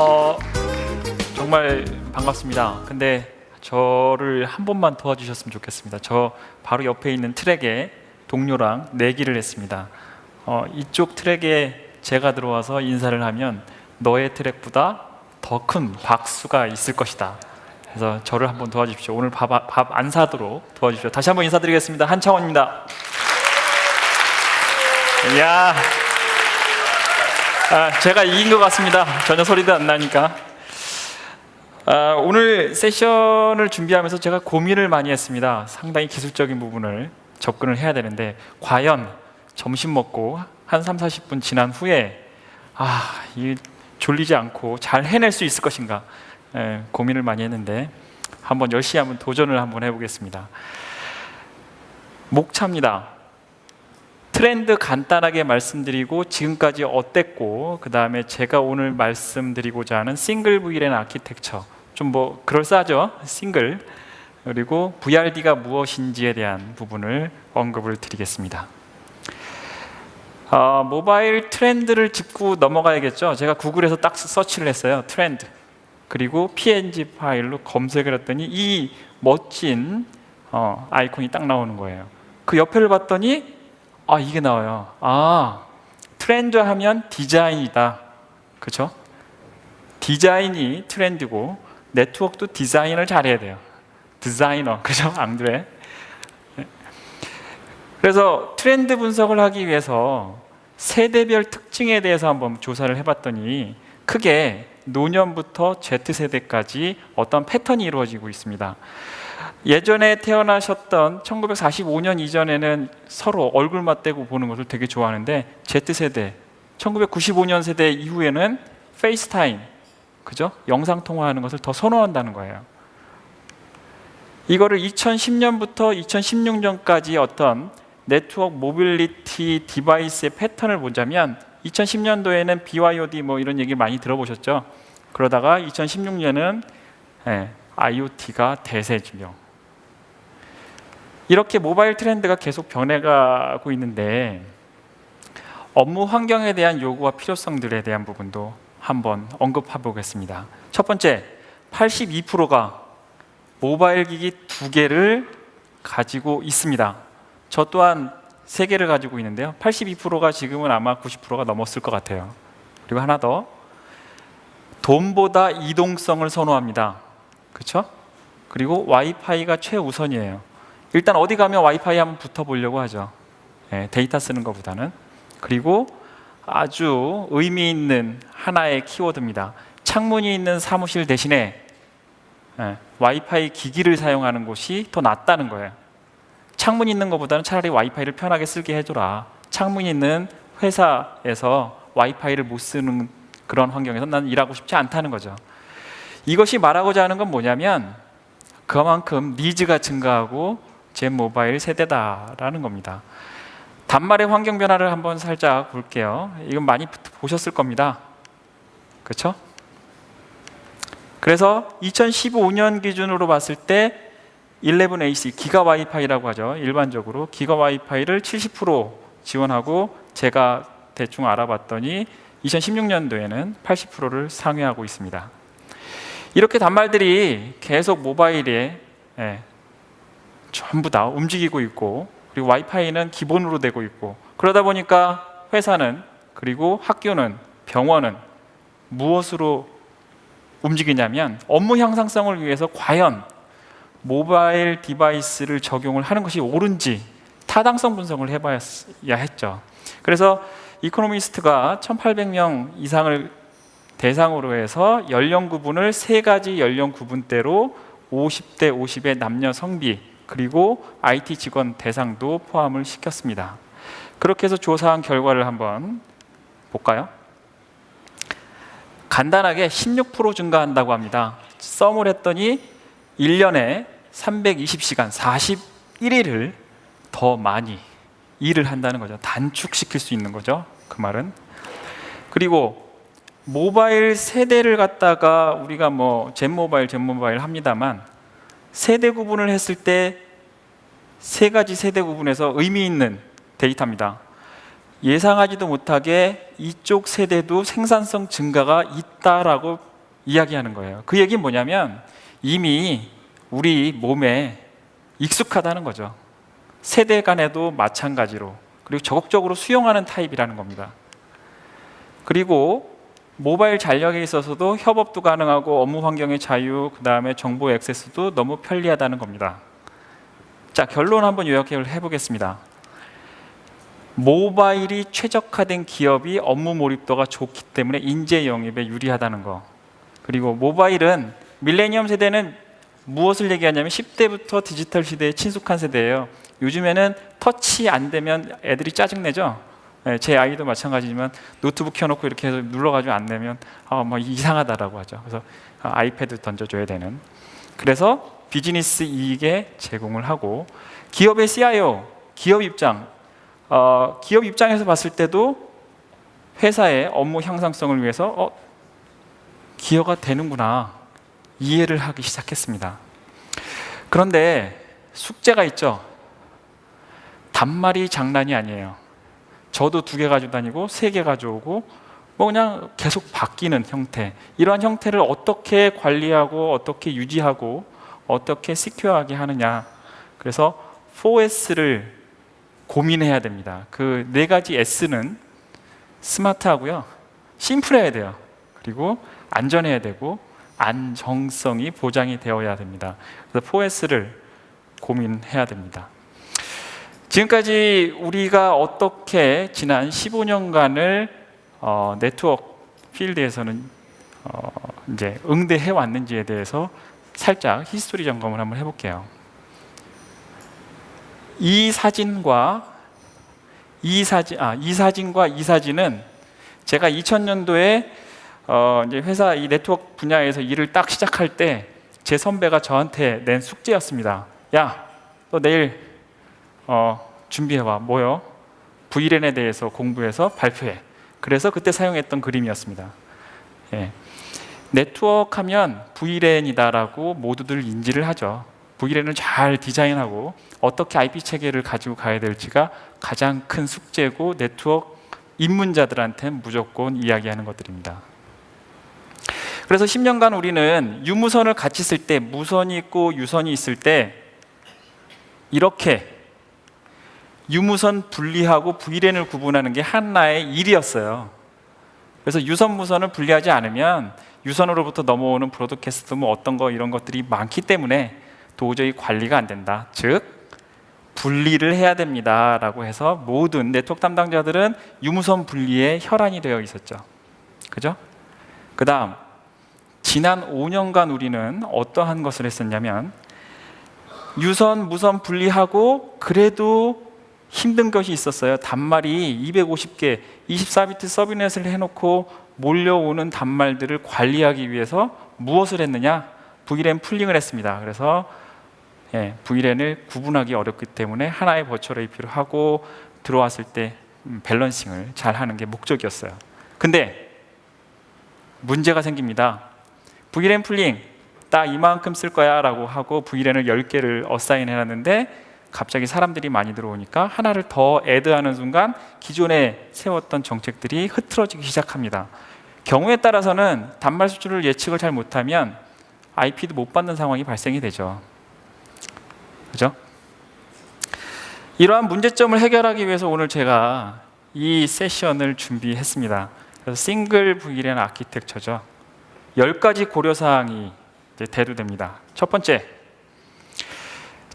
어, 정말 반갑습니다. 근데 저를 한 번만 도와주셨으면 좋겠습니다. 저 바로 옆에 있는 트랙에 동료랑 내기를 했습니다. 이쪽 트랙에 제가 들어와서 인사를 하면 너의 트랙보다 더 큰 박수가 있을 것이다. 그래서 저를 한번 도와주십시오. 오늘 밥 안 사도록 도와주십시오. 다시 한번 인사드리겠습니다. 한창원입니다. 이야, 제가 이긴 것 같습니다. 전혀 소리도 안 나니까. 오늘 세션을 준비하면서 제가 고민을 많이 했습니다. 상당히 기술적인 부분을 접근을 해야 되는데 과연 점심 먹고 한 30-40분 지난 후에 이 졸리지 않고 잘 해낼 수 있을 것인가 고민을 많이 했는데 한번 열심히 한번 도전을 한번 해보겠습니다. 목차입니다. 트렌드 간단하게 말씀드리고 지금까지 어땠고 그 다음에 제가 오늘 말씀드리고자 하는 싱글 VLAN 아키텍처 좀 뭐 그럴싸하죠? 싱글 그리고 VRD가 무엇인지에 대한 부분을 언급을 드리겠습니다. 모바일 트렌드를 짚고 넘어가야겠죠. 제가 구글에서 딱 서치를 했어요. 트렌드 그리고 PNG 파일로 검색을 했더니 이 멋진 아이콘이 딱 나오는 거예요. 그 옆에를 봤더니 이게 나와요. 트렌드 하면 디자인이다. 그렇죠? 디자인이 트렌드고 네트워크도 디자인을 잘해야 돼요. 디자이너, 그죠? 앙드레. 그래서 트렌드 분석을 하기 위해서 세대별 특징에 대해서 한번 조사를 해봤더니 크게 노년부터 Z세대까지 어떤 패턴이 이루어지고 있습니다. 예전에 태어나셨던 1945년 이전에는 서로 얼굴 맞대고 보는 것을 되게 좋아하는데 Z세대, 1995년 세대 이후에는 페이스타임, 그죠? 영상통화하는 것을 더 선호한다는 거예요. 이거를 2010년부터 2016년까지 어떤 네트워크 모빌리티 디바이스의 패턴을 보자면 2010년도에는 BYOD 뭐 이런 얘기 많이 들어보셨죠? 그러다가 2016년은 IoT가 대세지요. 이렇게 모바일 트렌드가 계속 변해가고 있는데 업무 환경에 대한 요구와 필요성들에 대한 부분도 한번 언급해 보겠습니다. 첫 번째, 82%가 모바일 기기 2개를 가지고 있습니다. 저 또한 3개를 가지고 있는데요. 82%가 지금은 아마 90%가 넘었을 것 같아요. 그리고 하나 더, 돈보다 이동성을 선호합니다. 그렇죠? 그리고 와이파이가 최우선이에요. 일단 어디 가면 와이파이 한번 붙어보려고 하죠. 데이터 쓰는 것보다는. 그리고 아주 의미 있는 하나의 키워드입니다. 창문이 있는 사무실 대신에 와이파이 기기를 사용하는 곳이 더 낫다는 거예요. 창문이 있는 것보다는 차라리 와이파이를 편하게 쓰게 해줘라. 창문이 있는 회사에서 와이파이를 못 쓰는 그런 환경에서 난 일하고 싶지 않다는 거죠. 이것이 말하고자 하는 건 뭐냐면 그만큼 니즈가 증가하고 제 모바일 세대다라는 겁니다. 단말의 환경 변화를 한번 살짝 볼게요. 이건 많이 보셨을 겁니다. 그렇죠? 그래서 2015년 기준으로 봤을 때 11AC 기가 와이파이라고 하죠. 일반적으로 기가 와이파이를 70% 지원하고 제가 대충 알아봤더니 2016년도에는 80%를 상회하고 있습니다. 이렇게 단말들이 계속 모바일에 전부 다 움직이고 있고 그리고 와이파이는 기본으로 되고 있고 그러다 보니까 회사는 그리고 학교는 병원은 무엇으로 움직이냐면 업무 향상성을 위해서 과연 모바일 디바이스를 적용을 하는 것이 옳은지 타당성 분석을 해봐야 했죠. 그래서 이코노미스트가 1800명 이상을 대상으로 해서 연령 구분을 3가지 연령 구분대로 50대 50의 남녀 성비 그리고 IT 직원 대상도 포함을 시켰습니다. 그렇게 해서 조사한 결과를 한번 볼까요? 간단하게 16% 증가한다고 합니다. 썸을 했더니 1년에 320시간 41일을 더 많이 일을 한다는 거죠. 단축시킬 수 있는 거죠. 그 말은. 그리고 모바일 세대를 갖다가 우리가 뭐 젠모바일 합니다만 세대 구분을 했을 때 3가지 세대 구분에서 의미 있는 데이터입니다. 예상하지도 못하게 이쪽 세대도 생산성 증가가 있다라고 이야기하는 거예요. 그 얘기는 뭐냐면 이미 우리 몸에 익숙하다는 거죠. 세대 간에도 마찬가지로, 그리고 적극적으로 수용하는 타입이라는 겁니다. 그리고 모바일 전략에 있어서도 협업도 가능하고 업무 환경의 자유, 그 다음에 정보 액세스도 너무 편리하다는 겁니다. 자, 결론 한번 요약을 해보겠습니다. 모바일이 최적화된 기업이 업무 몰입도가 좋기 때문에 인재 영입에 유리하다는 거. 그리고 모바일은 밀레니엄 세대는 무엇을 얘기하냐면 10대부터 디지털 시대에 친숙한 세대예요. 요즘에는 터치 안 되면 애들이 짜증내죠. 제 아이도 마찬가지지만 노트북 켜놓고 이렇게 해서 눌러가지고 안 내면 막 이상하다라고 하죠. 그래서 아이패드 던져줘야 되는. 그래서 비즈니스 이익에 제공을 하고, 기업의 CIO, 기업 입장에서 봤을 때도 회사의 업무 향상성을 위해서 기여가 되는구나 이해를 하기 시작했습니다. 그런데 숙제가 있죠. 단말이 장난이 아니에요. 저도 2개 가지고 다니고 3개 가져오고 그냥 계속 바뀌는 형태, 이러한 형태를 어떻게 관리하고 어떻게 유지하고 어떻게 시큐어하게 하느냐. 그래서 4S를 고민해야 됩니다. 그 4가지 S는 스마트하고요, 심플해야 돼요. 그리고 안전해야 되고 안정성이 보장이 되어야 됩니다. 그래서 4S를 고민해야 됩니다. 지금까지 우리가 어떻게 지난 15년간을 네트워크 필드에서는 이제 응대해 왔는지에 대해서 살짝 히스토리 점검을 한번 해볼게요. 이 사진과 이 사진은 제가 2000년도에 이제 회사 이 네트워크 분야에서 일을 딱 시작할 때 제 선배가 저한테 낸 숙제였습니다. 야, 너 내일 준비해와. 뭐요? VLAN에 대해서 공부해서 발표해. 그래서 그때 사용했던 그림이었습니다. 예. 네트워크 하면 VLAN이다라고 모두들 인지를 하죠. VLAN을 잘 디자인하고 어떻게 IP 체계를 가지고 가야 될지가 가장 큰 숙제고 네트워크 입문자들한테는 무조건 이야기하는 것들입니다. 그래서 10년간 우리는 유무선을 같이 쓸 때, 무선이 있고 유선이 있을 때 이렇게 유무선 분리하고 VLAN을 구분하는 게 하나의 일이었어요. 그래서 유선, 무선을 분리하지 않으면 유선으로부터 넘어오는 브로드캐스트 뭐 어떤 거 이런 것들이 많기 때문에 도저히 관리가 안 된다. 즉 분리를 해야 됩니다 라고 해서 모든 네트워크 담당자들은 유무선 분리에 혈안이 되어 있었죠. 그죠? 그 다음 지난 5년간 우리는 어떠한 것을 했었냐면 유선, 무선 분리하고 그래도 힘든 것이 있었어요. 단말이 250개, 24비트 서브넷을 해놓고 몰려오는 단말들을 관리하기 위해서 무엇을 했느냐? VLAN 풀링을 했습니다. 그래서 VLAN을 구분하기 어렵기 때문에 하나의 버추얼 AP를 하고 들어왔을 때 밸런싱을 잘 하는 게 목적이었어요. 근데 문제가 생깁니다. VLAN 풀링 딱 이만큼 쓸 거야 라고 하고 VLAN을 10개를 어사인 해놨는데 갑자기 사람들이 많이 들어오니까 하나를 더 애드하는 순간 기존에 세웠던 정책들이 흐트러지기 시작합니다. 경우에 따라서는 단말 수준을 예측을 잘 못하면 IP도 못 받는 상황이 발생이 되죠. 그죠? 이러한 문제점을 해결하기 위해서 오늘 제가 이 세션을 준비했습니다. 그래서 싱글 VLAN 아키텍처죠. 10가지 고려사항이 대두됩니다. 첫 번째,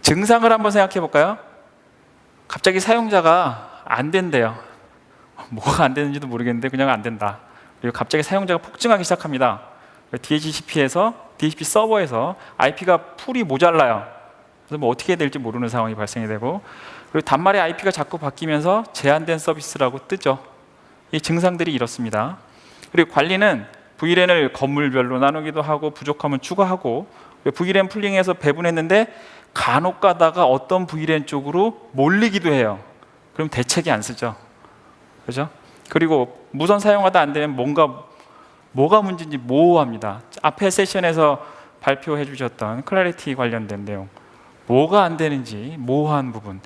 증상을 한번 생각해 볼까요? 갑자기 사용자가 안 된대요. 뭐가 안 되는지도 모르겠는데 그냥 안 된다. 그리고 갑자기 사용자가 폭증하기 시작합니다. DHCP 서버에서 IP가 풀이 모자라요. 그래서 뭐 어떻게 해야 될지 모르는 상황이 발생이 되고, 그리고 단말의 IP가 자꾸 바뀌면서 제한된 서비스라고 뜨죠. 이 증상들이 이렇습니다. 그리고 관리는 VLAN을 건물별로 나누기도 하고 부족하면 추가하고, VLAN 풀링해서 배분했는데 간혹 가다가 어떤 VLAN 쪽으로 몰리기도 해요. 그럼 대책이 안 쓰죠. 그죠? 그리고 무선 사용하다 안 되면 뭐가 문제인지 모호합니다. 앞에 세션에서 발표해 주셨던 클래리티 관련된 내용, 뭐가 안 되는지 모호한 부분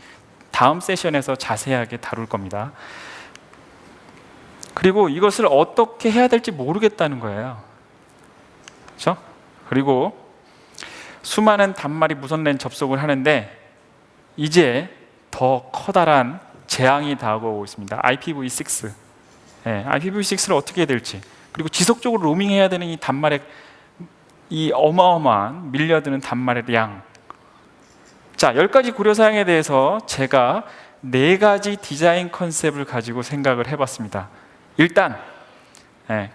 다음 세션에서 자세하게 다룰 겁니다. 그리고 이것을 어떻게 해야 될지 모르겠다는 거예요. 그렇죠? 그리고 수많은 단말이 무선랜 접속을 하는데 이제 더 커다란 재앙이 다가오고 있습니다. IPv6. IPv6를 어떻게 해야 될지, 그리고 지속적으로 로밍해야 되는 이 단말의 이 어마어마한 밀려드는 단말의 양. 자, 10가지 고려 사항에 대해서 제가 4가지 디자인 컨셉을 가지고 생각을 해봤습니다. 일단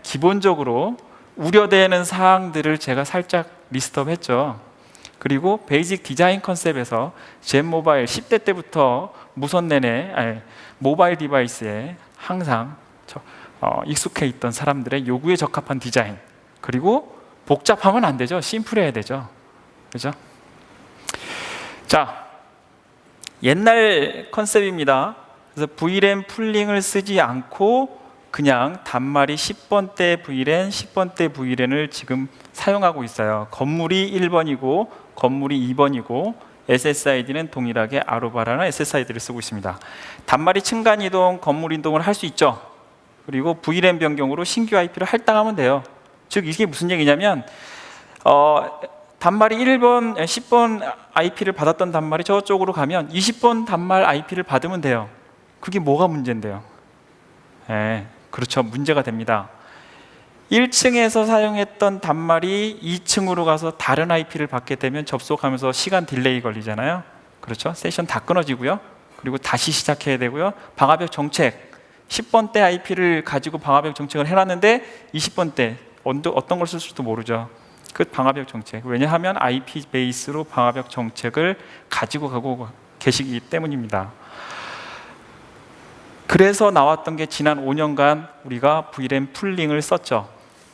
기본적으로 우려되는 사항들을 제가 살짝 리스트업 했죠. 그리고 베이직 디자인 컨셉에서 젠 모바일 10대 때부터 무선랜에 모바일 디바이스에 항상 익숙해 있던 사람들의 요구에 적합한 디자인, 그리고 복잡하면 안 되죠. 심플해야 되죠. 그죠? 자, 옛날 컨셉입니다. 그래서 V랜 풀링을 쓰지 않고 그냥 단말이 10번대 V랜, 10번대 V랜을 지금 사용하고 있어요. 건물이 1번이고 건물이 2번이고 SSID는 동일하게 아루바라는 SSID를 쓰고 있습니다. 단말이 층간 이동, 건물 이동을 할 수 있죠. 그리고 V랜 변경으로 신규 IP를 할당하면 돼요. 즉 이게 무슨 얘기냐면 단말이 1번, 10번 IP를 받았던 단말이 저쪽으로 가면 20번 단말 IP를 받으면 돼요. 그게 뭐가 문제인데요? 그렇죠. 문제가 됩니다. 1층에서 사용했던 단말이 2층으로 가서 다른 IP를 받게 되면 접속하면서 시간 딜레이 걸리잖아요. 그렇죠. 세션 다 끊어지고요. 그리고 다시 시작해야 되고요. 방화벽 정책, 10번대 IP를 가지고 방화벽 정책을 해놨는데 20번대 어떤 걸 쓸 수도 모르죠. 그 방화벽 정책. 왜냐하면 IP 베이스로 방화벽 정책을 가지고 가고 계시기 때문입니다. 그래서 나왔던 게 지난 5년간 우리가 V랜 풀링을 썼죠.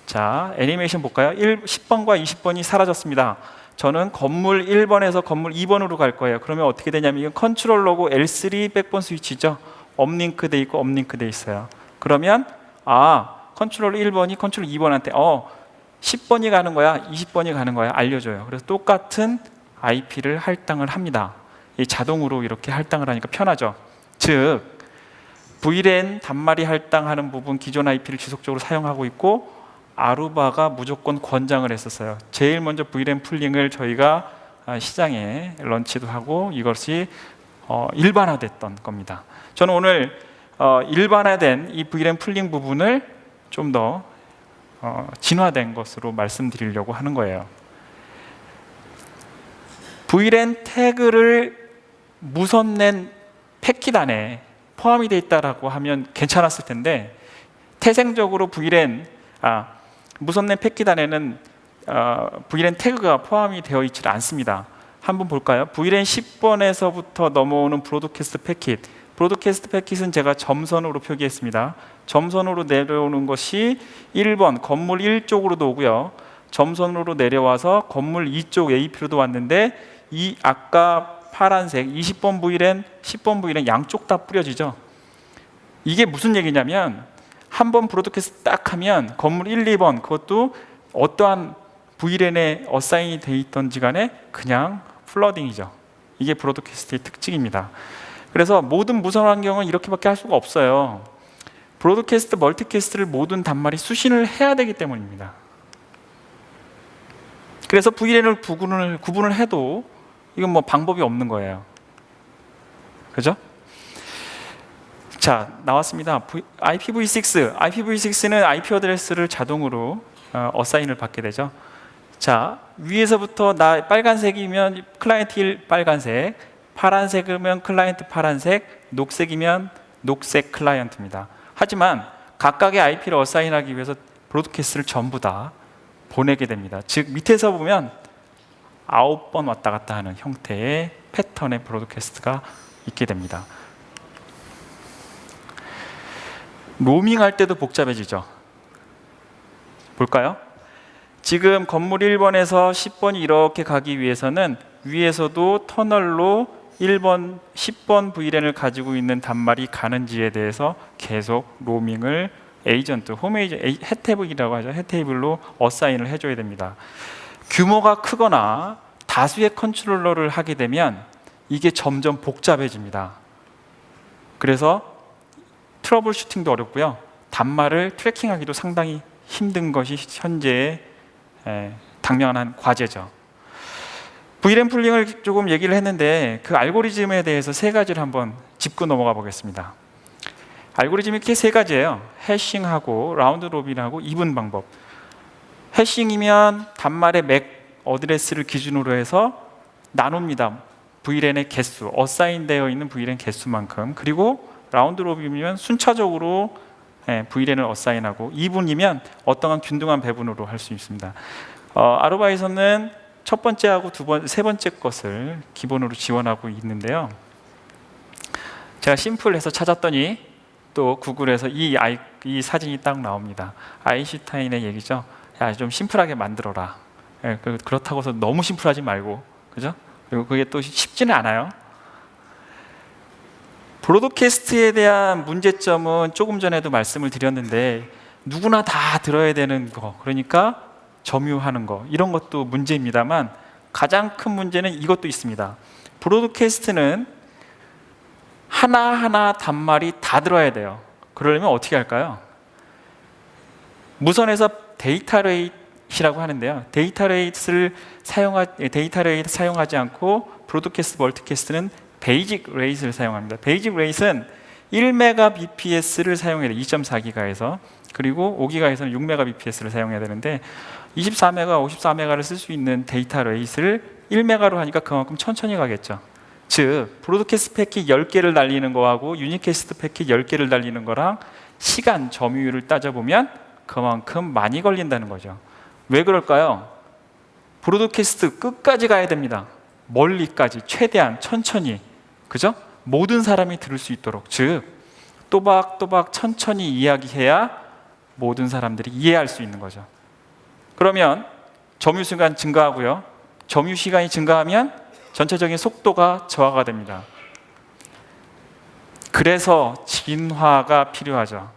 자, 애니메이션 볼까요? 10번과 20번이 사라졌습니다. 저는 건물 1번에서 건물 2번으로 갈 거예요. 그러면 어떻게 되냐면 이건 컨트롤러고 L3 백본 스위치죠. 업링크 돼 있고 업링크 돼 있어요. 그러면 컨트롤러 1번이 컨트롤러 2번한테 10번이 가는 거야, 20번이 가는 거야 알려줘요. 그래서 똑같은 IP를 할당을 합니다. 자동으로 이렇게 할당을 하니까 편하죠. 즉 V랜 단말이 할당하는 부분 기존 IP를 지속적으로 사용하고 있고 아루바가 무조건 권장을 했었어요. 제일 먼저 V랜 풀링을 저희가 시장에 런치도 하고 이것이 일반화됐던 겁니다. 저는 오늘 일반화된 이 V랜 풀링 부분을 좀 더 진화된 것으로 말씀드리려고 하는 거예요. V랜 태그를 무선랜 패킷 안에 포함이 되어 있다라고 하면 괜찮았을 텐데 태생적으로 무선랜 패킷 안에는 V랜 태그가 포함이 되어 있지 않습니다. 한번 볼까요? V랜 10번에서부터 넘어오는 브로드캐스트 패킷. 브로드캐스트 패킷은 제가 점선으로 표기했습니다. 점선으로 내려오는 것이 1번 건물 1쪽으로도 오고요. 점선으로 내려와서 건물 2쪽 AP로도 왔는데 이 아까 파란색 20번 V랜, 10번 V랜 양쪽 다 뿌려지죠. 이게 무슨 얘기냐면 한 번 브로드캐스트 딱 하면 건물 1, 2번 그것도 어떠한 V랜에 어사인이 돼 있던지 간에 그냥 플러딩이죠. 이게 브로드캐스트의 특징입니다. 그래서 모든 무선 환경은 이렇게밖에 할 수가 없어요. 브로드캐스트, 멀티캐스트를 모든 단말이 수신을 해야 되기 때문입니다. 그래서 V랜을 구분을 해도 이건 뭐 방법이 없는 거예요. 그죠? 자, 나왔습니다. IPv6. IPv6는 IP 어드레스를 자동으로 어사인을 받게 되죠. 자, 위에서부터 빨간색이면 클라이언트 1 빨간색, 파란색이면 클라이언트 파란색, 녹색이면 녹색 클라이언트입니다. 하지만 각각의 IP를 어사인하기 위해서 브로드캐스트를 전부 다 보내게 됩니다. 즉 밑에서 보면 9번 왔다 갔다 하는 형태의 패턴의 브로드캐스트가 있게 됩니다. 로밍할 때도 복잡해지죠. 볼까요? 지금 건물 1번에서 10번이 이렇게 가기 위해서는 위에서도 터널로 1번, 10번 V랜을 가지고 있는 단말이 가는지에 대해서 계속 로밍을 에이전트, 핫테이블이라고 하죠. 핫테이블로 어사인을 해줘야 됩니다. 규모가 크거나 다수의 컨트롤러를 하게 되면 이게 점점 복잡해집니다. 그래서 트러블 슈팅도 어렵고요. 단말을 트래킹하기도 상당히 힘든 것이 현재의 당면한 과제죠. VLAN 풀링을 조금 얘기를 했는데 그 알고리즘에 대해서 세 가지를 한번 짚고 넘어가 보겠습니다. 알고리즘이 이렇게 세 가지예요. 해싱하고 라운드 로빈하고 이분 방법. 해싱이면 단말의 맥 어드레스를 기준으로 해서 나눕니다. VLAN의 개수, 어사인되어 있는 VLAN 개수만큼. 그리고 라운드 로빈이면 순차적으로 VLAN을 어사인하고, 이분이면 어떠한 균등한 배분으로 할 수 있습니다. 아루바에서는 첫 번째하고 세 번째 것을 기본으로 지원하고 있는데요. 제가 심플해서 찾았더니 또 구글에서 이 사진이 딱 나옵니다. 아인슈타인의 얘기죠. 야, 좀 심플하게 만들어라. 그렇다고 해서 너무 심플하지 말고, 그죠? 그리고 그게 또 쉽지는 않아요. 브로드캐스트에 대한 문제점은 조금 전에도 말씀을 드렸는데 누구나 다 들어야 되는 거, 그러니까 점유하는 거, 이런 것도 문제입니다만 가장 큰 문제는 이것도 있습니다. 브로드캐스트는 하나하나 단말이 다 들어야 돼요. 그러려면 어떻게 할까요? 무선에서 데이터 레이트라고 하는데요. 데이터 레이트를 사용하지 않고 브로드캐스트, 멀티캐스트는 베이직 레이트를 사용합니다. 베이직 레이트는 1Mbps를 사용해야 돼요. 2.4GHz에서. 그리고 5GHz에서는 6Mbps를 사용해야 되는데 24MB, 54MB를 쓸 수 있는 데이터 레이트를 1MB로 하니까 그만큼 천천히 가겠죠. 즉 브로드캐스트 패킷 10개를 날리는 거하고 유니캐스트 패킷 10개를 날리는 거랑 시간 점유율을 따져보면 그만큼 많이 걸린다는 거죠. 왜 그럴까요? 브로드캐스트 끝까지 가야 됩니다. 멀리까지, 최대한 천천히, 그죠? 모든 사람이 들을 수 있도록, 즉 또박또박 천천히 이야기해야 모든 사람들이 이해할 수 있는 거죠. 그러면 점유 시간 증가하고요. 점유 시간이 증가하면 전체적인 속도가 저하가 됩니다. 그래서 진화가 필요하죠.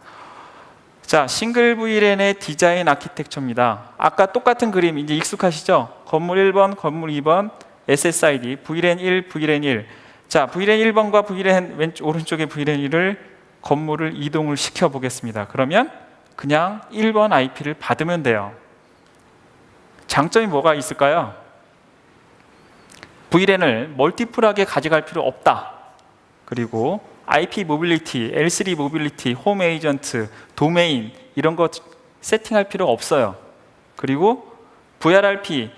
자, 싱글 VLAN의 디자인 아키텍처입니다. 아까 똑같은 그림 이제 익숙하시죠? 건물 1번, 건물 2번, SSID, VLAN 1, VLAN 1. 자, VLAN 1번과 VLAN 오른쪽의 VLAN 1을 건물을 이동을 시켜 보겠습니다. 그러면 그냥 1번 IP를 받으면 돼요. 장점이 뭐가 있을까요? VLAN을 멀티플하게 가져갈 필요 없다. 그리고 IP 모빌리티, L3 모빌리티, 홈 에이전트, 도메인 이런 거 세팅할 필요가 없어요. 그리고 VRRP,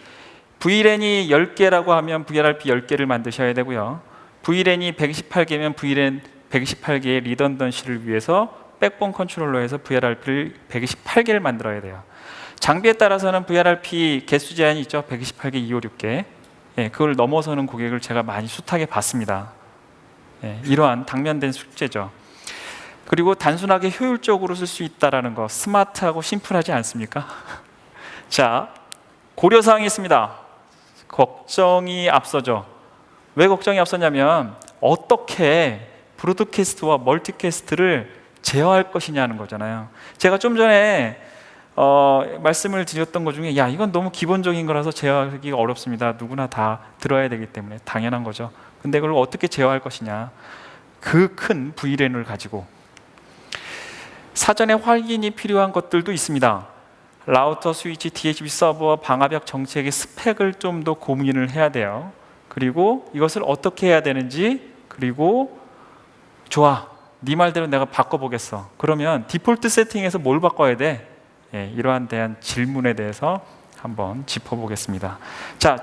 VLAN이 10개라고 하면 VRRP 10개를 만드셔야 되고요. VLAN이 128개면 VLAN 128개의 리던던시를 위해서 백본 컨트롤러에서 VRRP를 128개를 만들어야 돼요. 장비에 따라서는 VRRP 개수 제한이 있죠. 128개, 256개. 그걸 넘어서는 고객을 제가 많이 숱하게 봤습니다. 이러한 당면된 숙제죠. 그리고 단순하게 효율적으로 쓸 수 있다는 거, 스마트하고 심플하지 않습니까? 자, 고려사항이 있습니다. 걱정이 앞서죠. 왜 걱정이 앞서냐면 어떻게 브로드캐스트와 멀티캐스트를 제어할 것이냐는 거잖아요. 제가 좀 전에 말씀을 드렸던 것 중에, 야, 이건 너무 기본적인 거라서 제어하기가 어렵습니다. 누구나 다 들어야 되기 때문에 당연한 거죠. 근데 그걸 어떻게 제어할 것이냐, 그 큰 VLAN을 가지고 사전에 확인이 필요한 것들도 있습니다. 라우터, 스위치, DHB 서버, 방화벽 정책의 스펙을 좀 더 고민을 해야 돼요. 그리고 이것을 어떻게 해야 되는지, 그리고 좋아, 네 말대로 내가 바꿔보겠어. 그러면 디폴트 세팅에서 뭘 바꿔야 돼? 이러한 대한 질문에 대해서 한번 짚어보겠습니다. 자,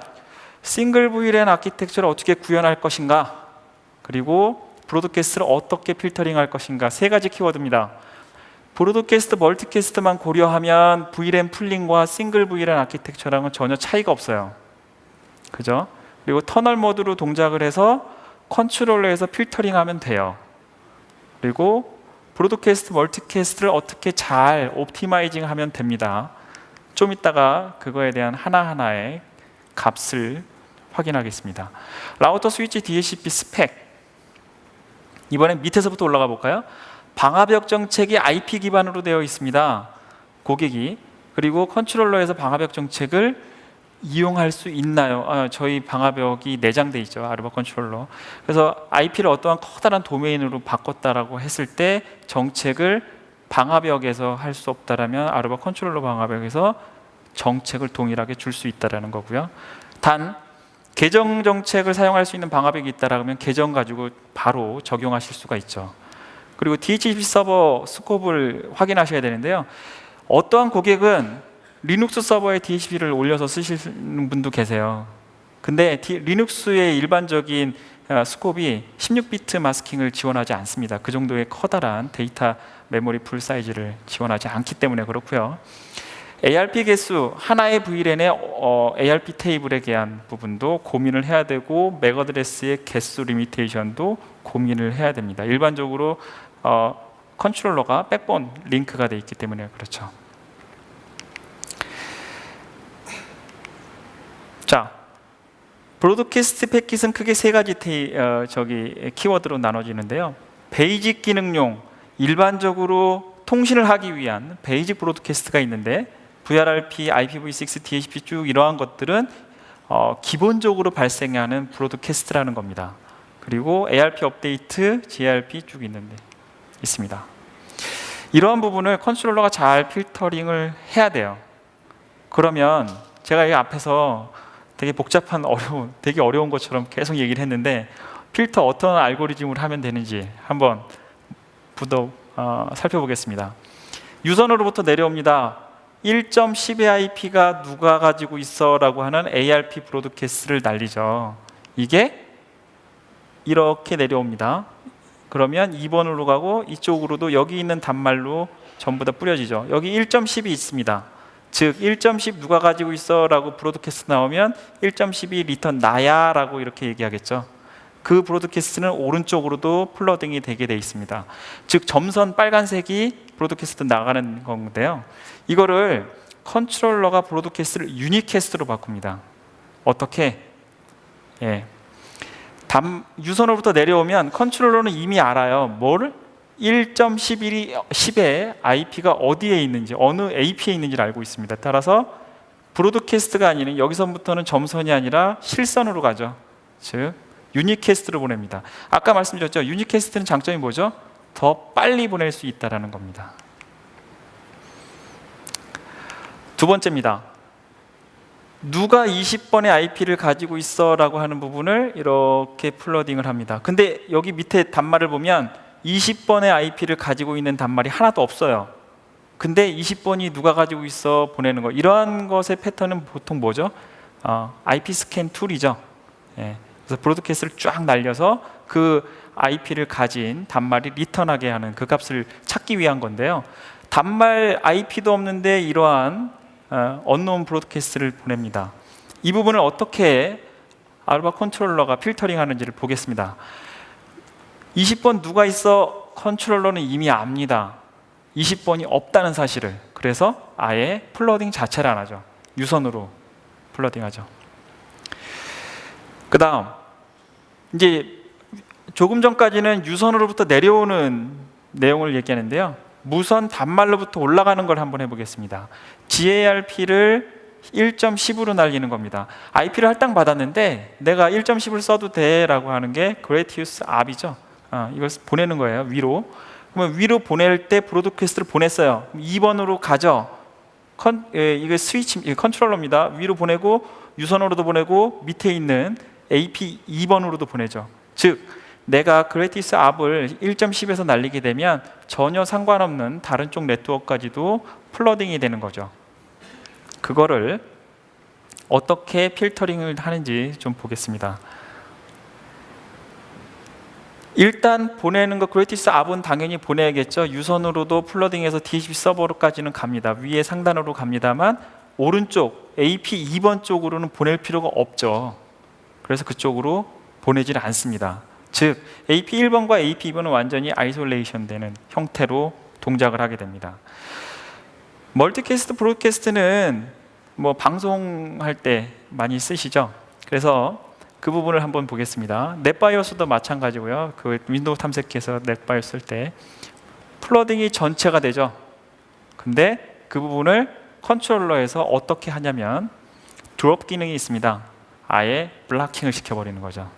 싱글 VLAN 아키텍처를 어떻게 구현할 것인가, 그리고 브로드캐스트를 어떻게 필터링할 것인가, 세 가지 키워드입니다. 브로드캐스트, 멀티캐스트만 고려하면 VLAN 풀링과 싱글 VLAN 아키텍처랑은 전혀 차이가 없어요. 그죠? 그리고 터널 모드로 동작을 해서 컨트롤러에서 필터링하면 돼요. 그리고 브로드캐스트, 멀티캐스트를 어떻게 잘 옵티마이징 하면 됩니다. 좀 이따가 그거에 대한 하나하나의 값을 확인하겠습니다. 라우터, 스위치, DHCP 스펙, 이번엔 밑에서부터 올라가 볼까요? 방화벽 정책이 IP 기반으로 되어 있습니다. 고객이. 그리고 컨트롤러에서 방화벽 정책을 이용할 수 있나요? 저희 방화벽이 내장돼 있죠. 아루바 컨트롤러. 그래서 IP를 어떠한 커다란 도메인으로 바꿨다라고 했을 때 정책을 방화벽에서 할 수 없다라면 아루바 컨트롤러 방화벽에서 정책을 동일하게 줄 수 있다는 거고요. 단 계정 정책을 사용할 수 있는 방화벽이 있다라면 계정 가지고 바로 적용하실 수가 있죠. 그리고 DHCP 서버 스콥을 확인하셔야 되는데요. 어떠한 고객은 리눅스 서버에 DHCP를 올려서 쓰시는 분도 계세요. 근데 리눅스의 일반적인 스콥이 16비트 마스킹을 지원하지 않습니다. 그 정도의 커다란 데이터 메모리 풀 사이즈를 지원하지 않기 때문에 그렇고요. ARP 개수, 하나의 VLAN의 ARP 테이블에 대한 부분도 고민을 해야 되고 맥 어드레스의 개수 리미테이션도 고민을 해야 됩니다. 일반적으로 컨트롤러가 백본 링크가 되어 있기 때문에 그렇죠. 자, 브로드캐스트 패킷은 크게 세 가지 키워드로 나눠지는데요. 베이직 기능용, 일반적으로 통신을 하기 위한 베이직 브로드캐스트가 있는데 VRRP, IPv6, DHCP 쭉 이러한 것들은 기본적으로 발생하는 브로드캐스트라는 겁니다. 그리고 ARP 업데이트, GRP 쭉 있습니다. 이러한 부분을 컨트롤러가 잘 필터링을 해야 돼요. 그러면 제가 이 앞에서 되게 복잡한 되게 어려운 것처럼 계속 얘기를 했는데 필터 어떤 알고리즘을 하면 되는지 한번 살펴보겠습니다. 유선으로부터 내려옵니다. 1.10의 IP가 누가 가지고 있어 라고 하는 ARP 브로드캐스트를 날리죠. 이게 이렇게 내려옵니다. 그러면 2번으로 가고 이쪽으로도 여기 있는 단말로 전부 다 뿌려지죠. 여기 1.10이 있습니다. 즉 1.10 누가 가지고 있어 라고 브로드캐스트 나오면 1.12 리턴 나야 라고 이렇게 얘기하겠죠. 그 브로드캐스트는 오른쪽으로도 플러딩이 되게 돼 있습니다. 즉 점선 빨간색이 브로드캐스트 나가는 건데요. 이거를 컨트롤러가 브로드캐스트를 유니캐스트로 바꿉니다. 어떻게? 유선으로부터 내려오면 컨트롤러는 이미 알아요. 뭐를? 1.11의 IP가 어디에 있는지, 어느 AP에 있는지를 알고 있습니다. 따라서 브로드캐스트가 아닌 여기서부터는 점선이 아니라 실선으로 가죠. 즉 유니캐스트로 보냅니다. 아까 말씀드렸죠. 유니캐스트는 장점이 뭐죠? 더 빨리 보낼 수 있다는 겁니다. 두 번째입니다. 누가 20번의 IP를 가지고 있어 라고 하는 부분을 이렇게 플러딩을 합니다. 근데 여기 밑에 단말을 보면 20번의 IP를 가지고 있는 단말이 하나도 없어요. 근데 20번이 누가 가지고 있어 보내는 거, 이러한 것의 패턴은 보통 뭐죠? IP 스캔 툴이죠. 그래서 브로드캐스트를 쫙 날려서 그 IP를 가진 단말이 리턴하게 하는 그 값을 찾기 위한 건데요. 단말 IP도 없는데 이러한 언노운 브로드캐스트를 보냅니다. 이 부분을 어떻게 아르바 컨트롤러가 필터링 하는지를 보겠습니다. 20번 누가 있어? 컨트롤러는 이미 압니다. 20번이 없다는 사실을. 그래서 아예 플러딩 자체를 안 하죠. 유선으로 플러딩 하죠. 그 다음 이제 조금 전까지는 유선으로부터 내려오는 내용을 얘기하는데요. 무선 단말로부터 올라가는 걸 한번 해보겠습니다. GARP를 1.10으로 날리는 겁니다. IP를 할당 받았는데 내가 1.10을 써도 돼 라고 하는 게 Gradius ARP이죠. 이걸 보내는 거예요. 위로. 그러면 위로 보낼 때 브로드캐스트를 보냈어요. 2번으로 가죠. 이거 스위치 컨트롤러입니다. 위로 보내고 유선으로도 보내고 밑에 있는 AP 2번으로도 보내죠. 즉 내가 Gradius ARP을 1.10에서 날리게 되면 전혀 상관없는 다른 쪽 네트워크까지도 플러딩이 되는 거죠. 그거를 어떻게 필터링을 하는지 좀 보겠습니다. 일단 보내는 거 Gradius ARP은 당연히 보내야겠죠. 유선으로도 플러딩해서 DHCP 서버로까지는 갑니다. 위에 상단으로 갑니다만 오른쪽 AP 2번 쪽으로는 보낼 필요가 없죠. 그래서 그쪽으로 보내질 않습니다. 즉 AP 1번과 AP 2번은 완전히 아이솔레이션 되는 형태로 동작을 하게 됩니다. 멀티캐스트 브로드캐스트는 뭐 방송할 때 많이 쓰시죠. 그래서 그 부분을 한번 보겠습니다. 넷바이오스도 마찬가지고요. 그 윈도우 탐색기에서 넷바이오스 쓸 때 플러딩이 전체가 되죠. 근데 그 부분을 컨트롤러에서 어떻게 하냐면 드롭 기능이 있습니다. 아예 블락킹을 시켜버리는 거죠.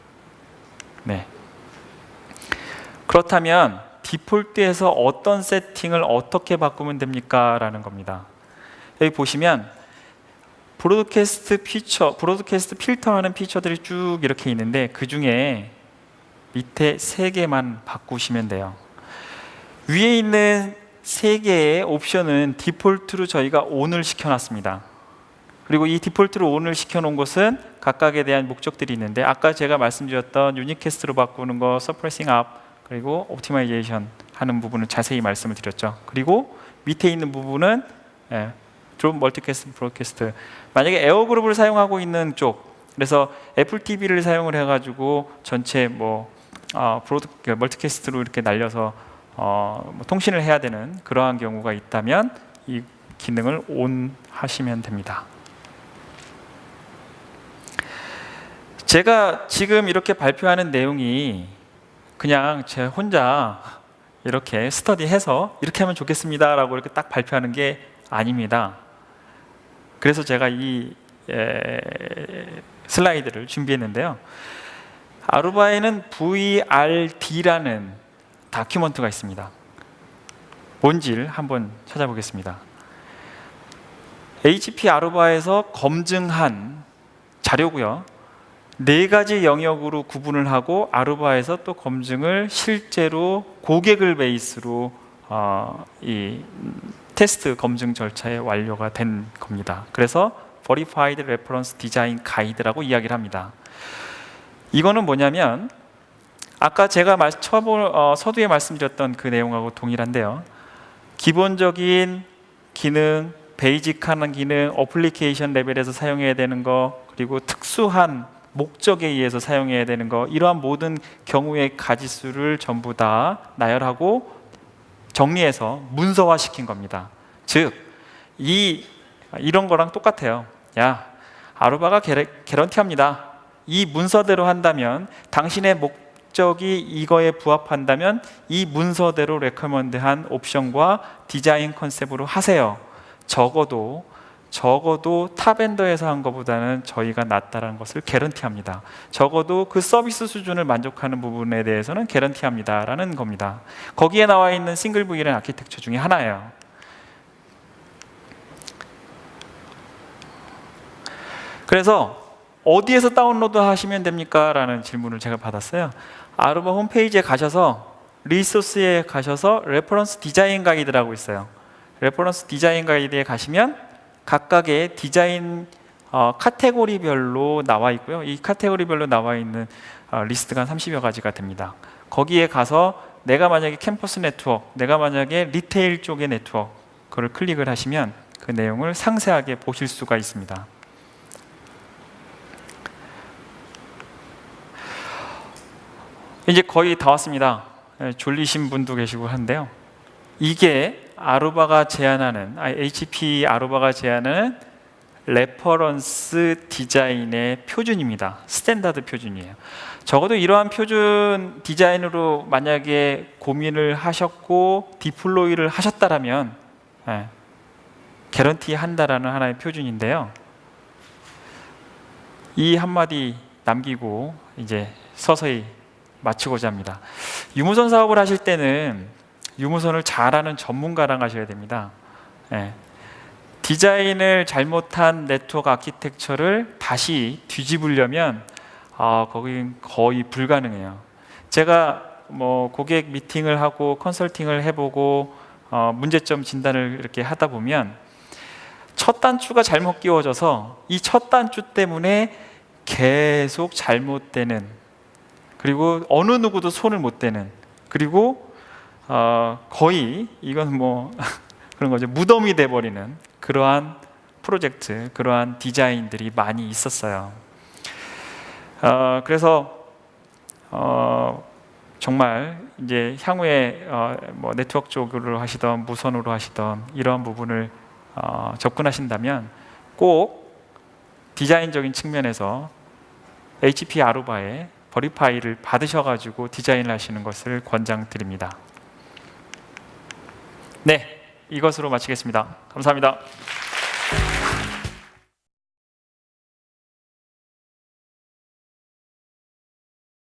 네. 그렇다면 디폴트에서 어떤 세팅을 어떻게 바꾸면 됩니까? 라는 겁니다. 여기 보시면 브로드캐스트 필터하는 피처들이 쭉 이렇게 있는데 그 중에 밑에 3개만 바꾸시면 돼요. 위에 있는 3개의 옵션은 디폴트로 저희가 ON을 시켜놨습니다. 그리고 이 디폴트로 ON을 시켜놓은 것은 각각에 대한 목적들이 있는데 아까 제가 말씀드렸던 유니캐스트로 바꾸는 거, 서프레싱 업, 그리고 옵티마이제이션 하는 부분은 자세히 말씀을 드렸죠. 그리고 밑에 있는 부분은 드롭 멀티캐스트, 브로드캐스트. 만약에 에어그룹을 사용하고 있는 쪽, 그래서 애플 TV를 사용을 해가지고 전체 멀티캐스트로 이렇게 날려서 통신을 해야 되는 그러한 경우가 있다면 이 기능을 ON 하시면 됩니다. 제가 지금 이렇게 발표하는 내용이 그냥 제 혼자 이렇게 스터디해서 이렇게 하면 좋겠습니다 라고 이렇게 딱 발표하는 게 아닙니다. 그래서 제가 이 슬라이드를 준비했는데요. 아루바에는 VRD라는 다큐먼트가 있습니다. 뭔지를 한번 찾아보겠습니다. HP 아루바에서 검증한 자료고요. 4가지 영역으로 구분을 하고 아루바에서 또 검증을 실제로 고객을 베이스로 이 테스트 검증 절차에 완료가 된 겁니다. 그래서 Verified Reference Design Guide라고 이야기를 합니다. 이거는 뭐냐면 아까 제가 서두에 말씀드렸던 그 내용하고 동일한데요. 기본적인 기능, 베이직한 기능, 어플리케이션 레벨에서 사용해야 되는 거, 그리고 특수한 목적에 의해서 사용해야 되는 거, 이러한 모든 경우의 가지수를 전부 다 나열하고 정리해서 문서화시킨 겁니다. 즉, 이런 거랑 똑같아요. 야, 아루바가 개런티합니다. 이 문서대로 한다면, 당신의 목적이 이거에 부합한다면 이 문서대로 레커먼드한 옵션과 디자인 컨셉으로 하세요. 적어도 타 벤더에서 한 것보다는 저희가 낫다라는 것을 개런티합니다. 적어도 그 서비스 수준을 만족하는 부분에 대해서는 개런티합니다라는 겁니다. 거기에 나와 있는 싱글 VLAN 아키텍처 중에 하나예요. 그래서 어디에서 다운로드 하시면 됩니까? 라는 질문을 제가 받았어요. 아루바 홈페이지에 가셔서 리소스에 가셔서 레퍼런스 디자인 가이드라고 있어요. 레퍼런스 디자인 가이드에 가시면 각각의 디자인 카테고리별로 나와 있고요. 이 카테고리별로 나와 있는 리스트가 한 30여 가지가 됩니다. 거기에 가서 내가 만약에 캠퍼스 네트워크, 내가 만약에 리테일 쪽의 네트워크, 그걸 클릭을 하시면 그 내용을 상세하게 보실 수가 있습니다. 이제 거의 다 왔습니다. 졸리신 분도 계시고 한데요. 이게 아루바가 제안하는, HP 아루바가 제안하는 레퍼런스 디자인의 표준입니다. 스탠다드 표준이에요. 적어도 이러한 표준 디자인으로 만약에 고민을 하셨고 디플로이를 하셨다라면 개런티 한다라는 하나의 표준인데요. 이 한마디 남기고 이제 서서히 마치고자 합니다. 유무선 사업을 하실 때는 유무선을 잘하는 전문가랑 하셔야 됩니다. 디자인을 잘못한 네트워크 아키텍처를 다시 뒤집으려면 거긴 거의 불가능해요. 제가 고객 미팅을 하고 컨설팅을 해보고 문제점 진단을 이렇게 하다 보면 첫 단추가 잘못 끼워져서 이 첫 단추 때문에 계속 잘못되는, 그리고 어느 누구도 손을 못 대는, 그리고 거의 이건 그런 거죠. 무덤이 돼버리는 그러한 프로젝트, 그러한 디자인들이 많이 있었어요. 그래서 정말 이제 향후에 네트워크 쪽으로 하시던 무선으로 하시던 이러한 부분을 접근하신다면 꼭 디자인적인 측면에서 HP 아루바의 버리파이를 받으셔가지고 디자인을 하시는 것을 권장드립니다. 네, 이것으로 마치겠습니다. 감사합니다.